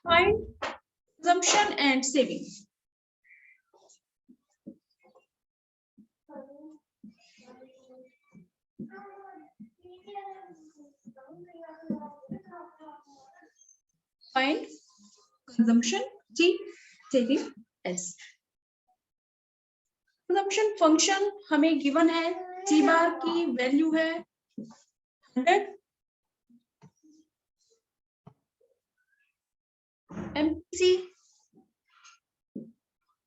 Find consumption and saving. Find consumption G, saving S. Consumption function हमें given है, C बार की value है 100, MPC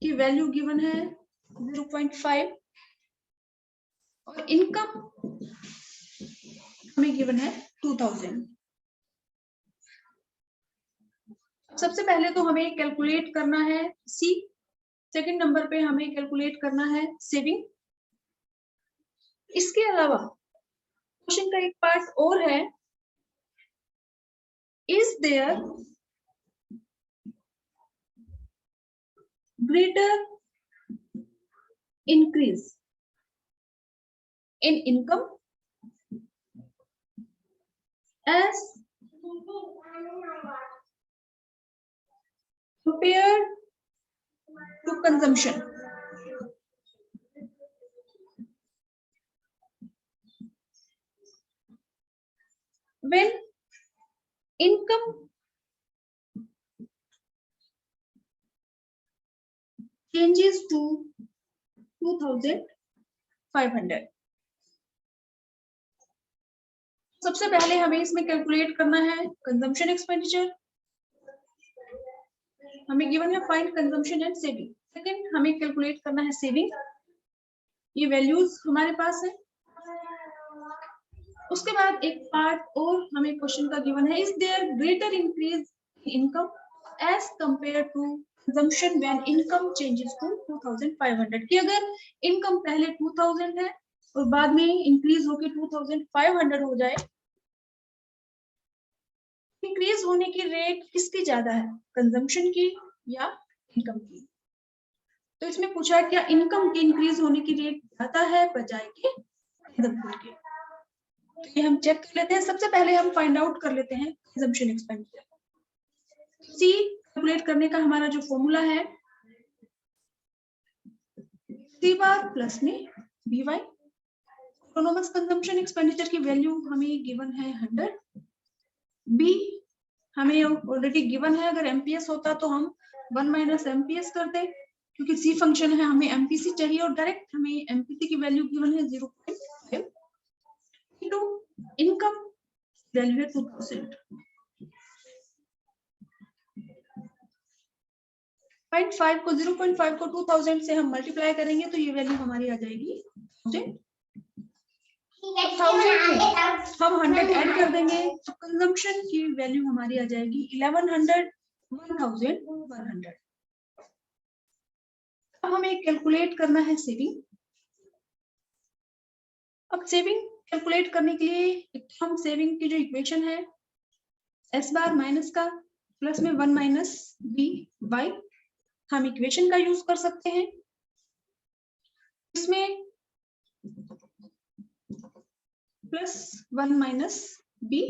की वैल्यू गिवन है 0.5 और इनकम हमें गिवन है 2000। सबसे पहले तो हमें कैलकुलेट करना है सी, सेकंड नंबर पे हमें कैलकुलेट करना है सेविंग। इसके अलावा क्वेश्चन का एक पार्ट और है, is there greater increase in income as compared to consumption. When income changes to 2500, सबसे पहले हमें इसमें कैलकुलेट करना है कंजम्पशन एक्सपेंडिचर। हमें गिवन है find consumption and saving. Second हमें कैलकुलेट करना है सेविंग, ये वैल्यूज हमारे पास है। उसके बाद एक पार्ट और हमें क्वेश्चन का गिवन है, is there greater increase income as compare to consumption when income changes to 2500, कि अगर इनकम पहले 2000 है और बाद में इंक्रीज होकर 2500 हो जाए, इंक्रीज होने की रेट किसकी ज्यादा है, कंजम्पशन की या इनकम की? तो इसमें पूछा है क्या इनकम की इंक्रीज होने की रेट ज्यादा है बजाय के कंजम्पशन के। तो ये हम चेक कर लेते हैं। सबसे पहले हम फाइंड आउट कर लेते हैं कंजम्पशन एक्सपेंडिचर। सी कैलकुलेट करने का हमारा जो फॉर्मूला है, सी बार प्लस में B Y. Autonomous consumption expenditure की वैल्यू हमें गिवन है 100, बी हमें ऑलरेडी गिवन है, अगर एमपीएस होता तो हम 1 माइनस एमपीएस करते, क्योंकि सी फंक्शन है हमें एमपीसी चाहिए और डायरेक्ट हमें एमपीसी की वैल्यू गिवन है 0.5 इनटू इनकम वैल्यू है 2000। 0.5 को 0.5 को 2000 से हम मल्टीप्लाई करेंगे तो ये वैल्यू हमारी आ जाएगी 1000। हम 100 ऐड कर देंगे तो कंजम्पशन की वैल्यू हमारी आ जाएगी 1100, 1100। अब हमें कैलकुलेट करना है सेविंग। अब सेविंग कैलकुलेट करने के लिए हम सेविंग की जो इक्वेशन है, एस बार माइनस का प्लस में 1 माइनस बी वाई, हम इक्वेशन का यूज कर सकते हैं। इसमें प्लस 1 माइनस बी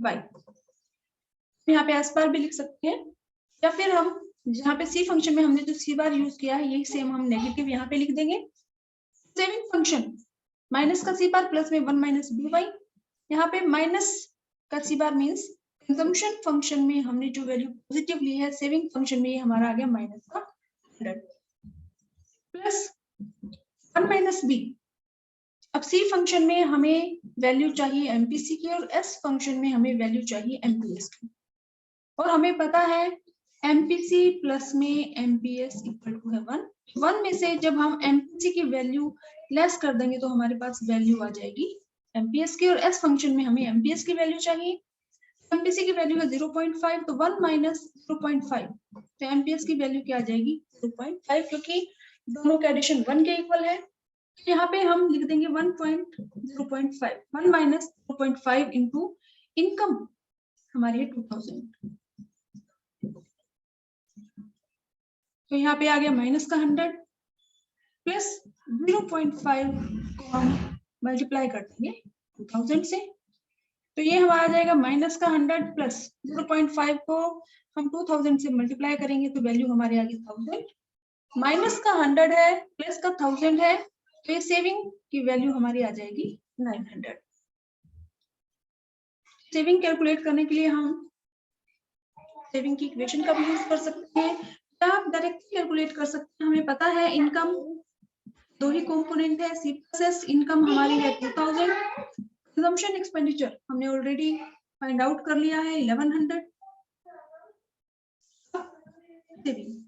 वाई, यहाँ पे एस बार भी लिख सकते हैं, या फिर हम जहाँ पे सी फंक्शन में हमने जो सी बार यूज किया है यही सेम हम नेगेटिव यहाँ पे लिख देंगे। सेविंग फंक्शन माइनस का सी बार प्लस में 1 माइनस बी वाई, यहाँ पे माइनस का सी बार मीन्स कंजम्पशन फंक्शन में हमने जो वैल्यू पॉजिटिव ली है, सेविंग फंक्शन में ये हमारा आ गया माइनस का 100 प्लस 1 माइनस बी। अब सी फंक्शन में हमें वैल्यू चाहिए एमपीसी की और एस फंक्शन में हमें वैल्यू चाहिए एमपीएस की, और हमें पता है एमपीसी प्लस में एमपीएस इक्वल टू है 1। 1 में से जब हम एमपीसी की वैल्यू लेस कर देंगे तो हमारे पास वैल्यू आ जाएगी एमपीएस की, और एस फंक्शन में हमें एमपीएस की वैल्यू चाहिए। एमपीसी की वैल्यू है 0.5, तो 1 माइनस 0.5, तो एमपीएस की वैल्यू क्या आ जाएगी 0.5, क्योंकि दोनों का एडिशन 1 के इक्वल है। यहाँ पे हम लिख देंगे 1.0.5, 1 माइनस 0.5 इंटू इनकम हमारी है 2000, तो यहाँ पे आ गया माइनस का 100 प्लस 0.5 को हम मल्टीप्लाई कर देंगे 2000 से, तो ये हमारा आ जाएगा माइनस का 100 प्लस 0.5 को हम 2000 से मल्टीप्लाई करेंगे तो वैल्यू हमारी आ गई 1000। माइनस का 100 है प्लस का 1000 है तो ये सेविंग की वैल्यू हमारी आ जाएगी 900। सेविंग कैलकुलेट करने के लिए हम सेविंग की इक्वेशन का भी यूज कर सकते हैं या आप डायरेक्टली कैलकुलेट कर सकते हैं। हमें पता है इनकम दो ही कंपोनेंट है, सी प्लस एस। इनकम हमारी है 2000, कंजम्पशन एक्सपेंडिचर हमने ऑलरेडी फाइंड आउट कर लिया है 1100। सेविंग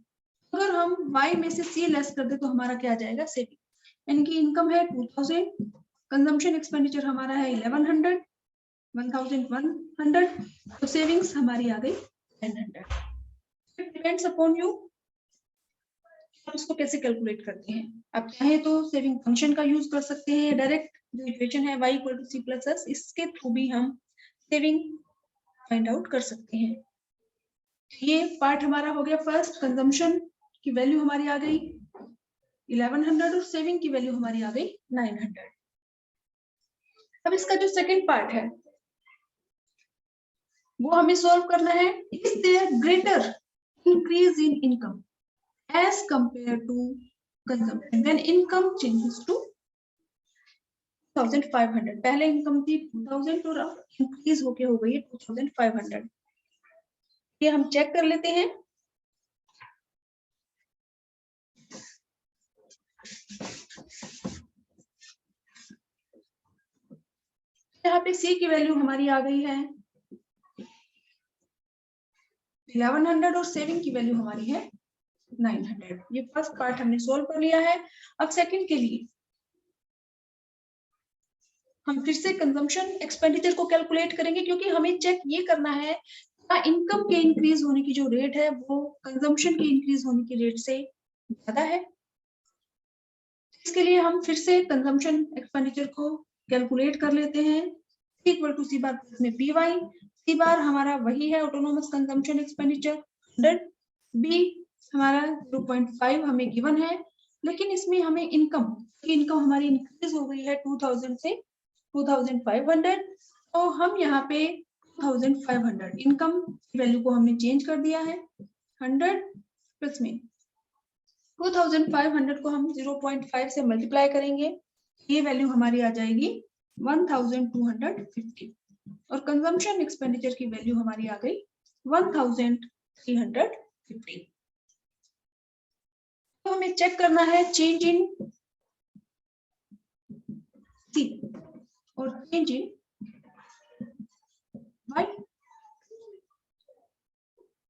अगर हम y में से c लेस कर दे तो हमारा क्या आ जाएगा सेविंग। यानी कि इनकम है 2000, कंजम्पशन एक्सपेंडिचर हमारा है 1100, 1100, तो सेविंग्स हमारी आ गई 900। डिपेंड्स अपॉन यू आप इसको कैसे कैलकुलेट करते हैं। आप चाहे तो सेविंग फंक्शन का यूज कर सकते हैं, डायरेक्ट जो इक्वेशन है y = c + s इसके थ्रू भी हम सेविंग फाइंड आउट कर सकते हैं। ये पार्ट हमारा हो गया फर्स्ट। कंजम्पशन की वैल्यू हमारी आ गई 1100 और सेविंग की वैल्यू हमारी आ गई 900। अब इसका जो सेकंड पार्ट है वो हमें सॉल्व करना है। Is there greater increase in income as compare to consumption when income changes to 2500। पहले इनकम थी 2000 और अब इंक्रीज होके हो गई है 2500। ये हम चेक कर लेते हैं। यहाँ पे C की वैल्यू हमारी आ गई है 1100 और सेविंग की वैल्यू हमारी है 900। ये फर्स्ट पार्ट हमने सोल्व कर लिया है। अब सेकंड के लिए हम फिर से कंजम्पशन एक्सपेंडिचर को कैलकुलेट करेंगे क्योंकि हमें चेक ये करना है इनकम के इंक्रीज होने की जो रेट है वो कंजम्पशन के इंक्रीज होने की रेट से ज्यादा है। इसके लिए हम फिर से कंजम्पशन एक्सपेंडिचर को कैलकुलेट कर लेते हैं। C = C बार में BY। C बार हमारा वही है ऑटोनोमस कंजम्पशन एक्सपेंडिचर 100, B हमारा 0.5 हमें गिवन है, लेकिन इसमें हमें इनकम हमारी इंक्रीज हो गई है 2000 से 2500। तो हम यहाँ पे 2500 इनकम वैल्यू को हमने चेंज कर दिया है। 100 प्लस में 2500 को हम 0.5 से मल्टीप्लाई करेंगे, ये वैल्यू हमारी आ जाएगी 1250 और कंजम्पशन एक्सपेंडिचर की वैल्यू हमारी आ गई 1350। तो हमें चेक करना है चेंज इन C और चेंज इन Y।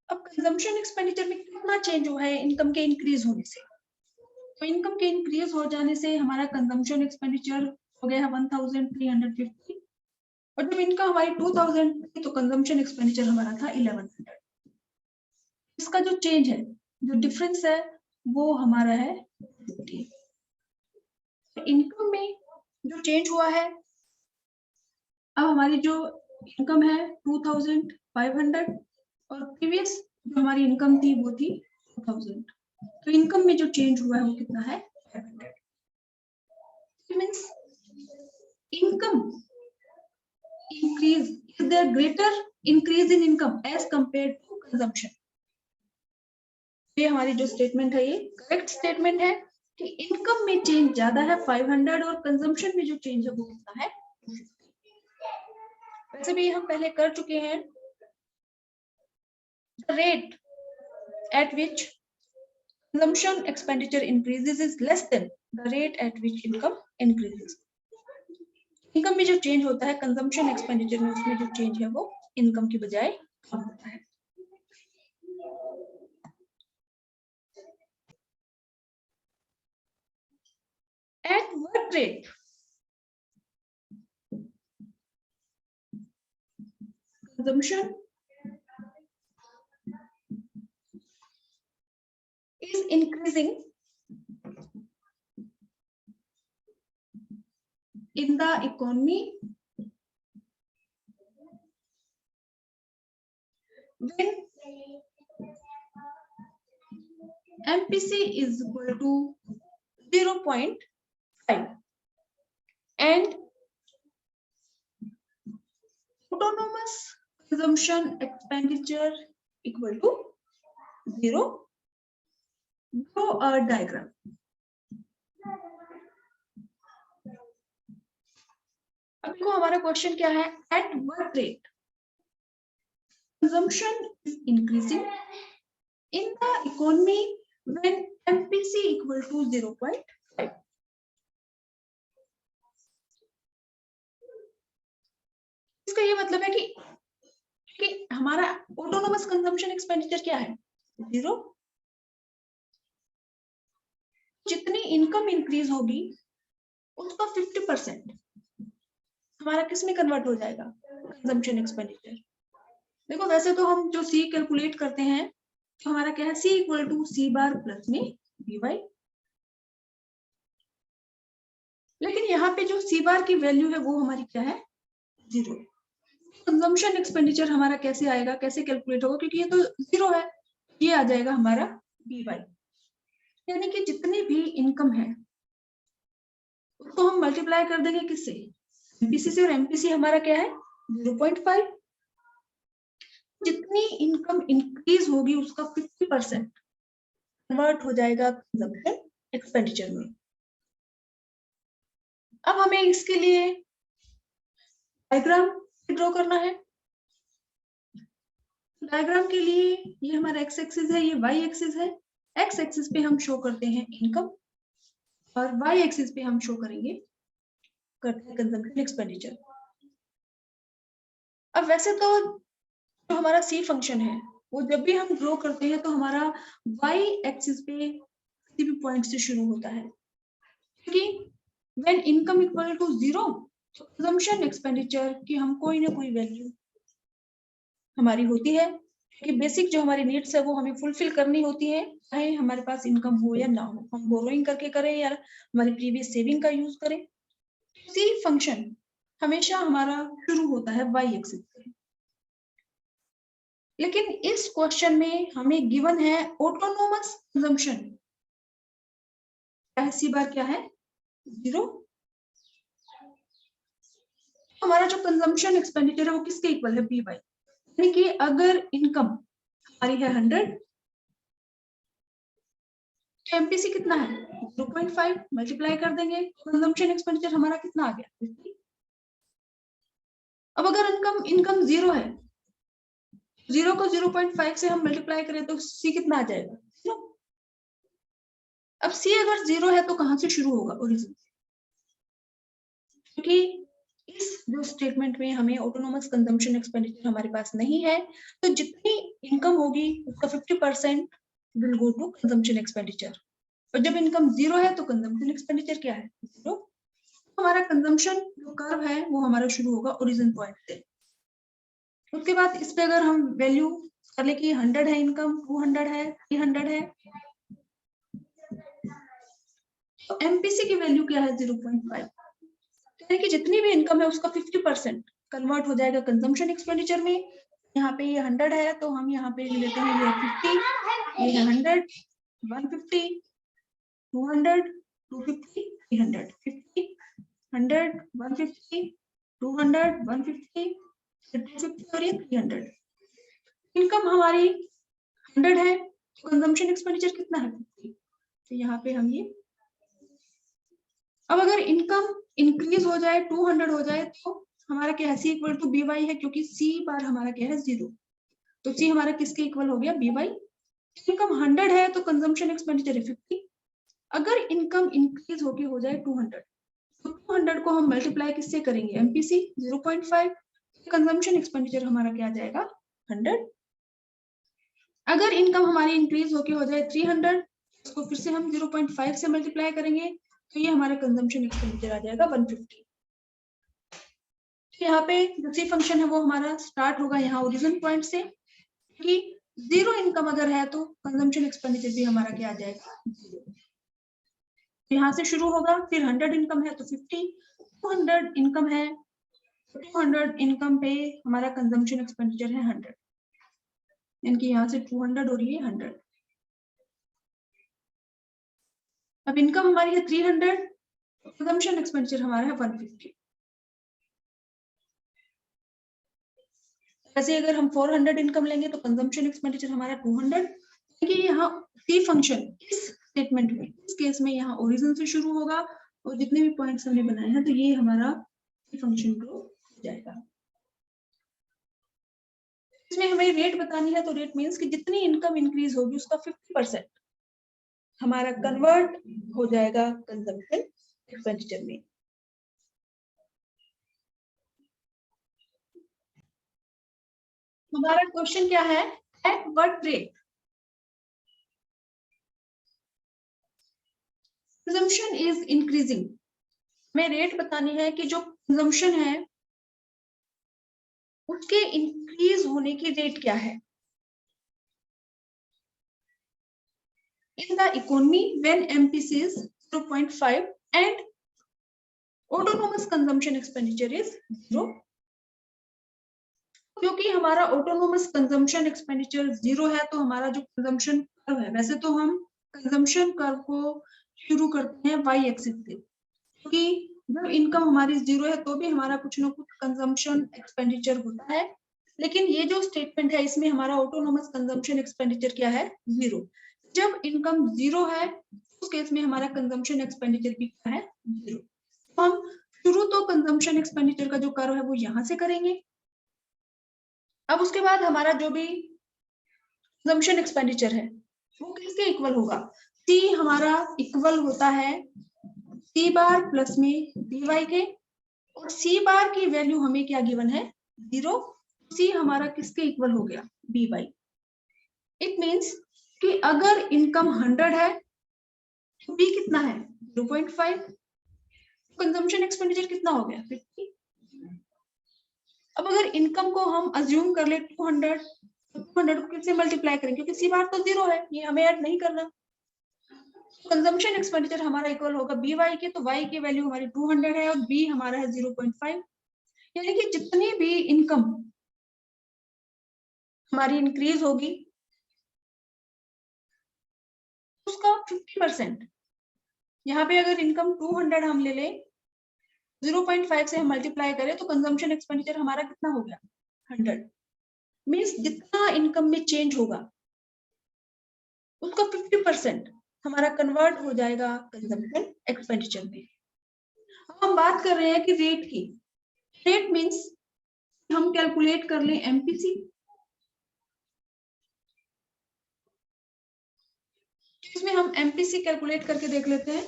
अब कंजम्पशन एक्सपेंडिचर में कितना चेंज हुआ है इनकम के इंक्रीज होने से। तो इनकम के इंक्रीज हो जाने से हमारा कंजम्पशन एक्सपेंडिचर हो गया है 1350 और जब इनकम हमारी 2000 थी तो कंजम्पशन एक्सपेंडिचर हमारा था 1100। इसका जो चेंज है, जो डिफरेंस है वो हमारा है 50। इनकम में जो चेंज हुआ है, अब हमारी जो इनकम है 2500 और प्रीवियस जो हमारी इनकम थी वो थी 2000। तो इनकम में जो चेंज हुआ है वो कितना है 500। Means income increase, is there greater increase in income as compared to consumption। ये हमारी जो स्टेटमेंट है ये करेक्ट स्टेटमेंट है कि इनकम में चेंज ज्यादा है 500 और कंजम्पशन में जो चेंज है वो कितना है 250। वैसे भी हम पहले कर चुके हैं। The rate at which consumption expenditure increases is less than the rate at which income increases। Income में जो चेंज होता है कंजम्पशन एक्सपेंडिचर में उसमें जो चेंज है वो इनकम की बजाय कम होता है। At what rate consumption is increasing in the economy when MPC is equal to 0.5 and autonomous consumption expenditure equal to 0. Draw a diagram. अब देखो हमारा क्वेश्चन क्या है, at what rate consumption is increasing in the economy when MPC equal to 0.5. इसका ये मतलब है कि हमारा ऑटोनोमस कंजम्पशन एक्सपेंडिचर क्या है, 0. जितनी इनकम इंक्रीज होगी उसका 50% हमारा किस में कन्वर्ट हो जाएगा, कंजम्पशन एक्सपेंडिचर. देखो वैसे तो हम जो सी कैलकुलेट करते हैं तो हमारा क्या है, C equal to C bar plus में बी वाई. लेकिन यहाँ पे जो सी बार की वैल्यू है वो हमारी क्या है, 0. कंजम्पशन एक्सपेंडिचर हमारा कैसे आएगा, कैसे कैलकुलेट होगा, क्योंकि ये तो 0 है, ये आ जाएगा हमारा बी वाई. यानी कि जितनी भी इनकम है उसको हम मल्टीप्लाई कर देंगे किससे, एमपीसी से, और एमपीसी हमारा क्या है 0.5. जितनी इनकम इंक्रीज होगी उसका 50% कन्वर्ट हो जाएगा कंजम्पशन एक्सपेंडिचर में. अब हमें इसके लिए डायग्राम ड्रॉ करना है. डायग्राम के लिए ये हमारा एक्स एक्सिस है, ये वाई एक्सिस है. एक्स एक्सिस पे हम शो करते हैं इनकम और वाई एक्सिस पे हम शो करेंगे कंजम्पशन एक्सपेंडिचर. अब वैसे तो जो हमारा सी फंक्शन है वो जब भी हम ड्रॉ करते हैं तो हमारा वाई एक्सिस पे किसी भी पॉइंट से शुरू होता है, क्योंकि व्हेन इनकम इक्वल टू 0 तो कंजम्पशन एक्सपेंडिचर की हम कोई ना कोई वैल्यू हमारी होती है, क्योंकि बेसिक जो हमारी नीड्स है वो हमें फुलफिल करनी होती है, चाहे हमारे पास इनकम हो या ना हो, हम बोरोइंग करके करें या हमारी प्रीवियस सेविंग का यूज करें. सी फंक्शन हमेशा हमारा शुरू होता है वाई एक्सिस से. लेकिन इस क्वेश्चन में हमें गिवन है ऑटोनोमस कंजम्पशन, सी बार क्या है 0. हमारा जो कंजम्पशन एक्सपेंडिचर है वो किसके इक्वल है, बी वाई. यानी कि अगर इनकम हमारी है 100 तो एमपीसी कितना है 0.5, मल्टीप्लाई कर देंगे, कंजम्पशन एक्सपेंडिचर हमारा कितना आ गया 50. अब अगर इनकम 0 है, 0 को 0.5 से हम मल्टीप्लाई करें तो सी कितना आ जाएगा 0. अब सी अगर 0 है तो कहां से शुरू होगा, ओरिजिन से, क्योंकि इस जो स्टेटमेंट में हमें ऑटोनोमस कंजम्पशन एक्सपेंडिचर हमारे पास नहीं है, तो जितनी इनकम होगी उसका 50% will go to consumption expenditure. और जब इनकम 0 है तो कंजम्पशन एक्सपेंडिचर क्या है 0. हमारा कंजम्पशन जो कर्व है वो हमारा शुरू होगा ओरिजिन पॉइंट से. उसके बाद इस पे अगर हम वैल्यू कर ले कि 100 है इनकम, 200 है, 300 है, तो एमपीसी की वैल्यू क्या है 0.5. यानी कि जितनी भी इनकम है उसका 50% कन्वर्ट हो जाएगा कंजम्पशन एक्सपेंडिचर में. यहाँ पे ये 100 है तो हम यहाँ पे लेते हैं ये 50, ये है 100, 150, 200, 250, 300, 50, 100, 150, 200, 150, 250 और ये 300. इनकम हमारी 100 है तो कंजम्पशन एक्सपेंडिचर कितना है 50. तो यहाँ पे हम ये, अब अगर इनकम इंक्रीज हो जाए 200 हो जाए तो हमारा क्या है, C equal to be Y है, क्योंकि सी बार हमारा क्या है 0. तो सी हमारा किसके इक्वल हो गया, बी वाई. इनकम 100 है तो कंजम्पशन एक्सपेंडिचर है 50. अगर इनकम इंक्रीज होके हो जाए 200 तो 200 को हम मल्टीप्लाई किससे करेंगे, एमपीसी 0.5. कंजम्पशन एक्सपेंडिचर हमारा क्या आ जाएगा 100. अगर इनकम हमारी इंक्रीज होके हो जाए 300 उसको फिर से हम 0.5 से मल्टीप्लाई करेंगे तो ये हमारा कंजम्पशन एक्सपेंडिचर आ जाएगा 150. यहाँ पे जो सी फंक्शन है वो हमारा स्टार्ट होगा यहाँ ओरिजिन पॉइंट से, कि 0 इनकम अगर है तो कंजम्पशन एक्सपेंडिचर भी हमारा क्या आ जाएगा 0. यहाँ से शुरू होगा, फिर 100 इनकम है तो 50, 200 इनकम है, 200 इनकम पे हमारा कंजम्पशन एक्सपेंडिचर है 100, इनकी यहाँ से 200 और ये 100. अब इनकम हमारी है 300, कंजम्पशन एक्सपेंडिचर हमारा है 150. जैसे अगर हम 400 इनकम लेंगे तो कंजम्पशन एक्सपेंडिचर हमारा 200। देखिए यहाँ सी फंक्शन इस स्टेटमेंट में, इस केस में यहाँ ओरिजिन से शुरू होगा और जितने भी पॉइंट्स हमने बनाए हैं तो ये हमारा सी फंक्शन ग्रो हो जाएगा। इसमें हमें रेट बतानी है, तो रेट मीन्स कि जितनी इनकम इंक्रीज होगी उसका 50% हमारा कन्वर्ट हो जाएगा कंजम्पशन एक्सपेंडिचर में। हमारा क्वेश्चन क्या है, at what rate consumption is increasing. हमें रेट बतानी है कि जो कंजम्पशन है उसके इंक्रीज होने की रेट क्या है। In the economy when MPC is 0.5 and autonomous consumption expenditure is 0, क्योंकि हमारा ऑटोनोमस कंजम्पशन एक्सपेंडिचर 0 है तो हमारा जो कंजम्पशन कर्व है, वैसे तो हम कंजम्पशन कर्व को शुरू करते हैं वाई एक्सिस से, क्योंकि जब इनकम हमारी 0 है तो भी हमारा कुछ ना कुछ कंजम्पशन एक्सपेंडिचर होता है। लेकिन ये जो स्टेटमेंट है इसमें हमारा ऑटोनोमस कंजम्पशन एक्सपेंडिचर क्या है, 0। जब इनकम 0 है उस केस में हमारा कंजम्पशन एक्सपेंडिचर भी क्या है, 0। तो हम शुरू तो कंजम्पशन एक्सपेंडिचर का जो कर्व है वो यहाँ से करेंगे। अब उसके बाद हमारा जो भी कंजम्पशन एक्सपेंडिचर है वो किसके इक्वल होगा, सी हमारा इक्वल होता है सी बार प्लस में बी वाई के, और सी बार की वैल्यू हमें क्या गिवन है, 0। सी हमारा किसके इक्वल हो गया, बी वाई। इट मीन्स कि अगर इनकम 100 है तो बी कितना है, 0.5, कंजम्पशन एक्सपेंडिचर कितना हो गया, 50। अब अगर इनकम को हम अज्यूम कर ले 200, तो 200 को किससे मल्टीप्लाई करेंगे, क्योंकि सी बार तो 0 है, ये हमें ऐड नहीं करना। कंजम्पशन एक्सपेंडिचर हमारा इक्वल होगा बी वाई के, तो वाई की वैल्यू हमारी 200 है और बी हमारा है 0.5। यानी कि जितनी भी इनकम हमारी इंक्रीज होगी उसका 50%। यहाँ पे अगर इनकम 200 हम ले लें, 0.5 से हम मल्टीप्लाई करें तो कंजम्पशन एक्सपेंडिचर हमारा कितना हो गया, 100। मीन्स जितना इनकम में चेंज होगा उसका 50% हमारा कन्वर्ट हो जाएगा कंजम्पशन एक्सपेंडिचर में। हम बात कर रहे हैं कि रेट की। रेट मीन्स हम कैलकुलेट कर लें एमपीसी। इसमें हम एमपीसी कैलकुलेट करके देख लेते हैं।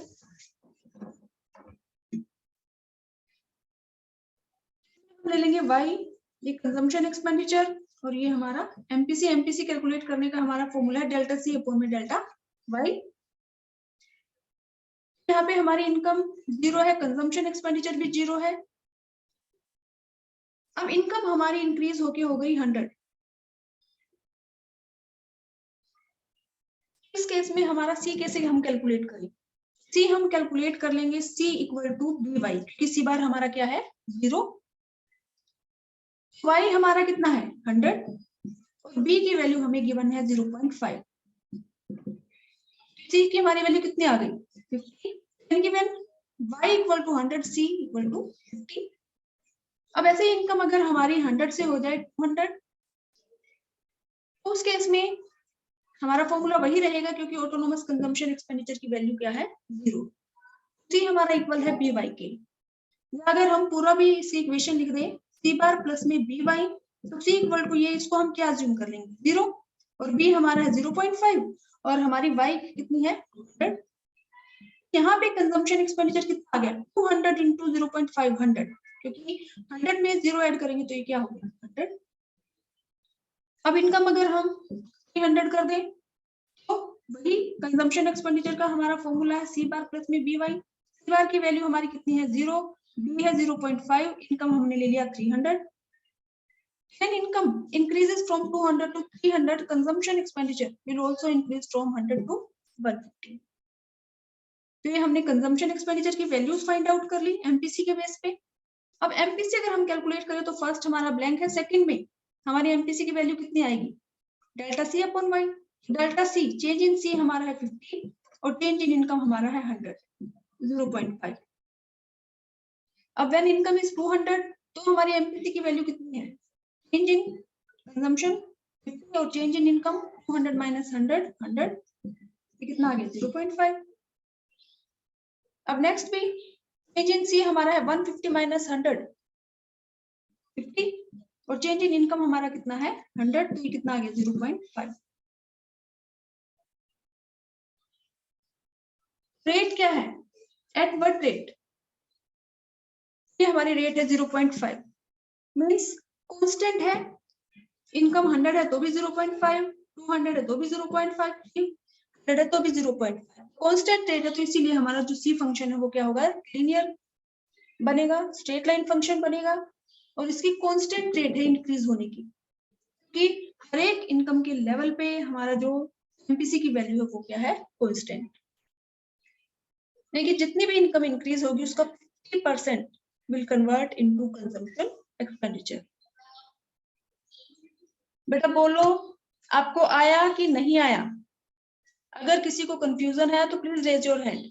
ले लेंगे वाई, ये कंजम्पशन एक्सपेंडिचर, और ये हमारा एमपीसी। एमपीसी कैलकुलेट करने का हमारा फॉर्मूला है डेल्टा सी अपॉन में डेल्टा वाई। यहाँ पे हमारी इनकम 0 है, कंजम्पशन एक्सपेंडिचर भी 0 है। अब इनकम हमारी इंक्रीज होके हो गई 100। इस केस में हमारा सी कैसे हम कैलकुलेट करें, सी हम कैलकुलेट कर लेंगे सी इक्वल टू बी वाई, क्योंकि सी बार हमारा क्या है, 0। वाई हमारा कितना है, 100, और बी की वैल्यू हमें गिवन है 0.5। सी की हमारी वैल्यू कितनी आ गई, 50। Given y equal to 100, C equal to 50। अब ऐसे इनकम अगर हमारी 100 से हो जाए 200, तो उस केस में हमारा फॉर्मूला वही रहेगा, क्योंकि ऑटोनोमस कंजम्पशन एक्सपेंडिचर की वैल्यू क्या है, 0। सी हमारा इक्वल है बी वाई के। अगर हम पूरा भी इसी इक्वेशन लिख दें, सी बार प्लस में बी वाई, तो सी इक्वल टू ये, इसको हम क्या अज्यूम कर लेंगे, 0, और बी हमारा है 0.5, और हमारी वाई कितनी है, 100। यहाँ पे कंजम्पशन एक्सपेंडिचर कितना आ गया, 200 इंटू 0.5, 100, क्योंकि 100 में 0 ऐड करेंगे तो ये क्या हो गया, 100। अब इनकम अगर हम 300 कर दें तो वही कंजम्पशन एक्सपेंडिचर का हमारा फॉर्मूला है सी बार प्लस में बी वाई। सी बार की वैल्यू हमारी कितनी है, 0, बी है 0.5, इनकम हमने ले लिया 300। When income increases from 200 to 300, consumption expenditure will also increase from 100 to 150। तो ये हमने कंजम्पशन एक्सपेंडिचर की वैल्यूज फाइंड आउट कर ली एमपीसी के बेस पे। अब एमपीसी अगर हम कैलकुलेट करें तो फर्स्ट हमारा ब्लैंक है, सेकंड में हमारी एमपीसी की वैल्यू कितनी आएगी, delta C upon Y. Delta C, change in C हमारा है 50, और चेंज इन इनकम हमारा है 100, 0.5। अब व्हेन इनकम इज 200 तो हमारी एमपीसी की वैल्यू कितनी है, चेंज इन कंजम्पशन 50 और चेंज इन इनकम 200 माइनस 100 100 कितना आ गया 0.5। अब नेक्स्ट भी चेंज इन सी हमारा है 150 माइनस 100 50 और चेंज इन इनकम हमारा कितना है 100, तो ये कितना आ गया 0.5। रेट क्या है, एट व्हाट रेट, ये हमारी रेट है 0.5 मींस कांस्टेंट है, इनकम 100 है तो भी 0.5, 200 है तो भी 0.5, 100 है तो भी 0.5, कांस्टेंट रेट है, तो इसीलिए हमारा जो सी फंक्शन है वो क्या होगा, लीनियर बनेगा, स्ट्रेट लाइन फंक्शन बनेगा, और इसकी कांस्टेंट रेट है इंक्रीज होने की, कि हर एक इनकम के लेवल पे हमारा जो एमपीसी की वैल्यू है वो क्या है, कांस्टेंट। देखिए जितनी भी इनकम इंक्रीज होगी उसका 50% will convert into consumption expenditure. बेटा बोलो आपको आया कि नहीं आया, अगर किसी को कंफ्यूजन है तो please raise your hand.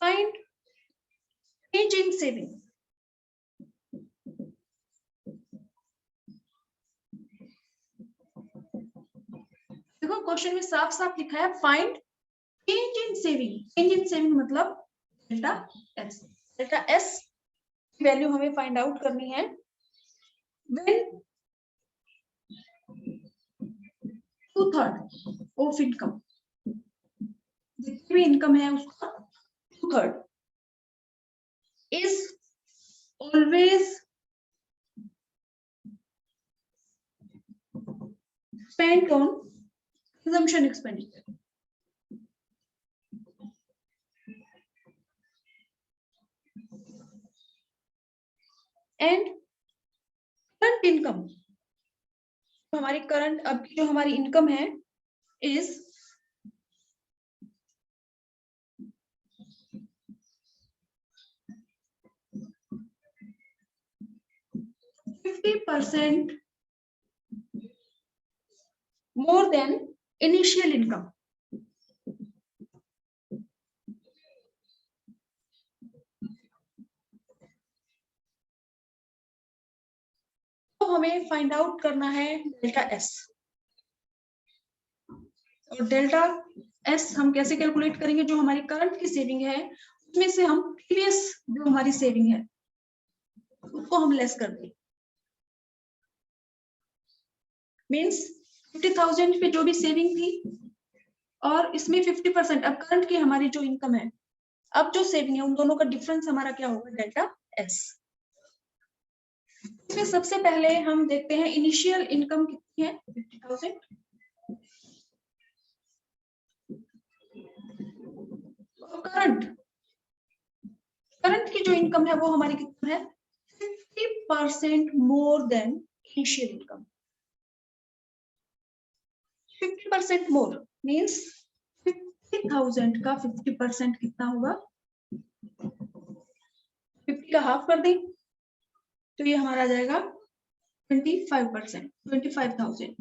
Find change in saving, देखो क्वेश्चन में साफ साफ लिखा है find change in saving, change in saving मतलब delta S, delta S value हमें फाइंड आउट करनी है व्हेन 2/3 ऑफ इनकम, जितनी भी इनकम है उसका 2/3 is always spent on consumption expenditure, and current income, तो हमारी करंट अब की जो हमारी इनकम है is 50% more than initial income, तो हमें फाइंड आउट करना है डेल्टा एस, और डेल्टा एस हम कैसे कैलकुलेट करेंगे, जो हमारी करंट की सेविंग है उसमें से हम प्रीवियस जो हमारी सेविंग है उसको हम लेस कर दें, मीन्स 50,000 पे जो भी सेविंग थी और इसमें 50%, अब करंट की हमारी जो इनकम है, अब जो सेविंग है उन दोनों का डिफरेंस हमारा क्या होगा, डेल्टा एस। इसमें सबसे पहले हम देखते हैं इनिशियल इनकम कितनी है 50,000, करंट करंट की जो इनकम है वो हमारी कितनी है 50% मोर देन इनिशियल इनकम, 50% मोर मीन्स 50,000 का 50% कितना होगा, 50 का हाफ कर दें तो ये हमारा आ जाएगा 25%, 25,000।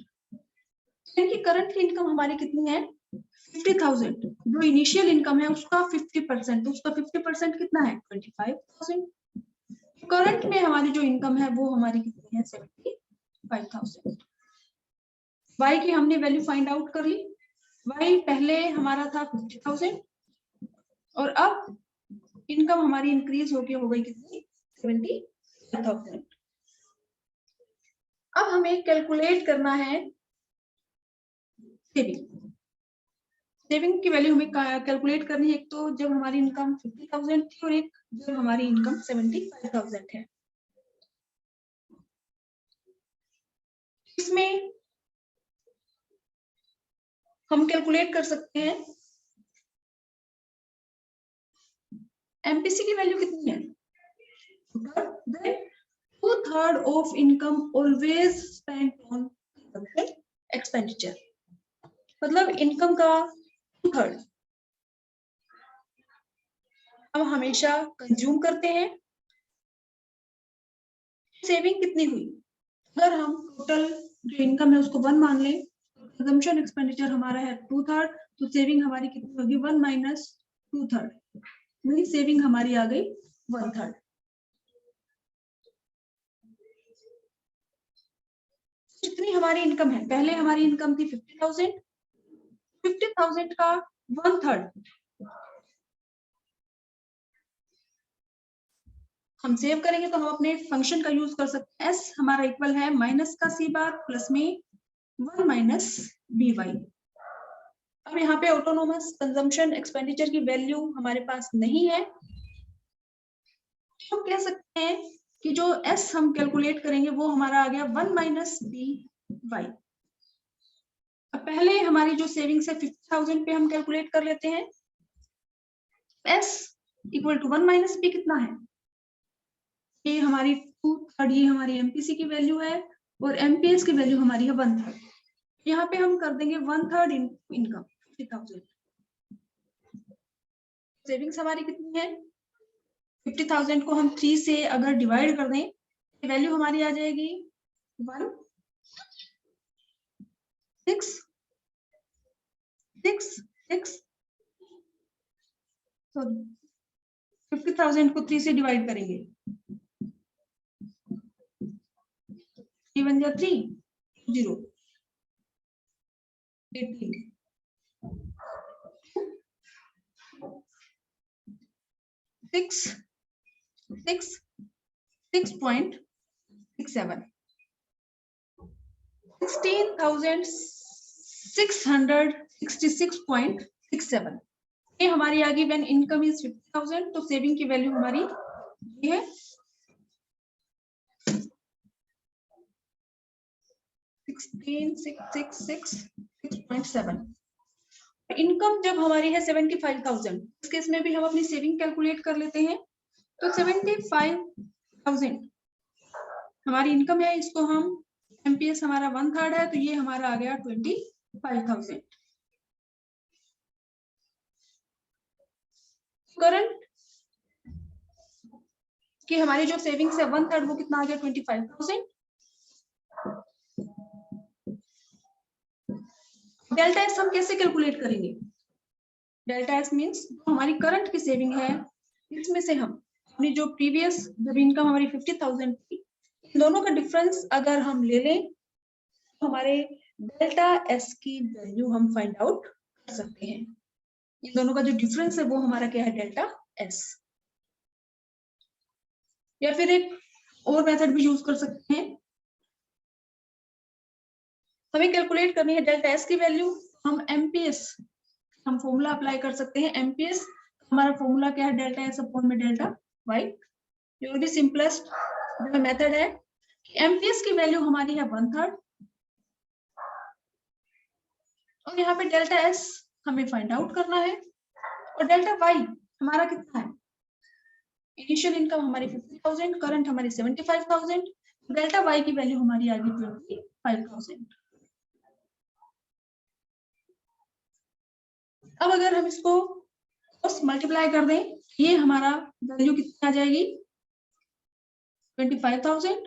यानी करंट की इनकम हमारी कितनी है 50,000, जो इनिशियल इनकम है उसका 50%, तो उसका 50% कितना है 25,000। करंट में हमारी जो इनकम है वो हमारी कितनी है 75,000। वाई की हमने वैल्यू फाइंड आउट कर ली, वाई पहले हमारा था 50,000 और अब इनकम हमारी इंक्रीज होके हो गई कितनी 75,000। अब हमें कैलकुलेट करना है सेविंग, सेविंग की वैल्यू हमें कैलकुलेट करनी है, एक तो जब हमारी इनकम 50,000 थी और एक जब हमारी इनकम 75,000 है। इसमें हम कैलकुलेट कर सकते हैं एमपीसी की वैल्यू कितनी है, then 2/3 of income always spent on consumption expenditure, मतलब इनकम का 2/3 हम हमेशा कंज्यूम करते हैं। सेविंग कितनी हुई, अगर हम टोटल जो इनकम है उसको 1 मान लें, कंजम्पशन एक्सपेंडिचर हमारा है 2/3, तो सेविंग हमारी कितनी होगी 1 माइनस 2/3, सेविंग हमारी आ गई 1/3। जितनी हमारी इनकम है, पहले हमारी इनकम थी 50,000, 50,000 का 1/3 हम सेव करेंगे, तो हम अपने फंक्शन का यूज कर सकते हैं। एस हमारा इक्वल है माइनस का सी बार प्लस में 1 माइनस बी वाई। अब यहाँ पे ऑटोनोमस कंजम्पशन एक्सपेंडिचर की वैल्यू हमारे पास नहीं है, तो हम कह सकते हैं कि जो एस हम कैलकुलेट करेंगे वो हमारा आ गया 1 माइनस बी वाई। अब पहले हमारी जो सेविंग्स है 50,000 पे हम कैलकुलेट कर लेते हैं। S equal to 1 minus B कितना है, ये हमारी 2/3, ये हमारी एमपीसी की वैल्यू है, और एमपीएस की वैल्यू हमारी है 1/3। यहाँ पे हम कर देंगे 1/3 इनकम 50,000। सेविंग्स हमारी कितनी है, 50,000 को हम 3 से अगर डिवाइड कर दें, वैल्यू हमारी आ जाएगी 1 6 6 6। सॉरी, 50,000 को 3 से डिवाइड करेंगे, 3 1 जा 3 0 18 6 6 6.67 16,666.67 ये हमारी आ गई व्हेन इनकम इज 50,000। तो सेविंग की वैल्यू हमारी ये है 16,666.67। इनकम जब हमारी है 75,000, इस केस में भी हम अपनी सेविंग कैलकुलेट कर लेते हैं। तो 75,000 हमारी इनकम है, इसको हम एमपीएस हमारा 1/3 है, तो ये हमारा आ गया 25,000। करंट कि हमारी जो सेविंग्स है 1/3 वो कितना आ गया 25,000। डेल्टा एस हम कैसे कैलकुलेट करेंगे, डेल्टा एस मीन्स हमारी करंट की सेविंग है, इसमें से हम अपनी जो प्रीवियस जब इनकम हमारी 50,000 थी, इन दोनों का डिफरेंस अगर हम ले लें तो हमारे डेल्टा एस की वैल्यू हम फाइंड आउट कर सकते हैं। इन दोनों का जो डिफरेंस है वो हमारा क्या है, डेल्टा एस। या फिर एक और मेथड भी यूज कर सकते हैं, हमें कैलकुलेट करनी है डेल्टा एस की वैल्यू, हम एमपीएस हम फॉर्मूला अप्लाई कर सकते हैं। एमपीएस हमारा फॉर्मूला क्या है, डेल्टा एस अपॉन में डेल्टा वाई। ये भी सिंपलेस्ट मेथड है। एमपीएस की वैल्यू हमारी है 1/3, और यहाँ पे डेल्टा एस हमें फाइंड आउट करना है, और डेल्टा वाई हमारा कितना है, इनिशियल इनकम हमारी 50,000, करंट हमारी 75,000, डेल्टा वाई की वैल्यू हमारी आ गई 25,000। अब अगर हम इसको मल्टीप्लाई कर दें, ये हमारा वैल्यू कितनी आ जाएगी, 25,000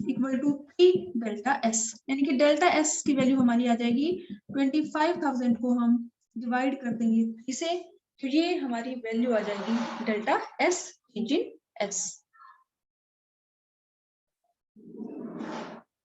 equal to P delta S, यानी कि डेल्टा एस की वैल्यू हमारी आ जाएगी 25,000 को हम डिवाइड कर देंगे 3 से, तो ये हमारी वैल्यू आ जाएगी डेल्टा एस इंटू एस।